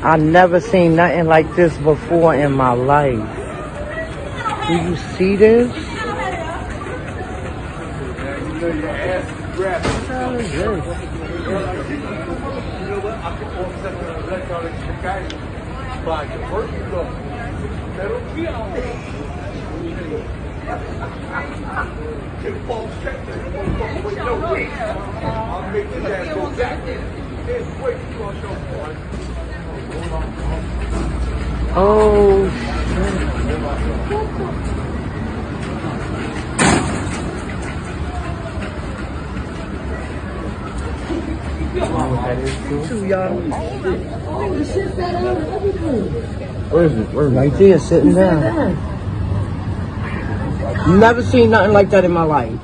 I never seen nothing like this before in my life. Do you see this? What the hell is this? Oh, where is it? Right there, sitting down. Never seen nothing like that in my life.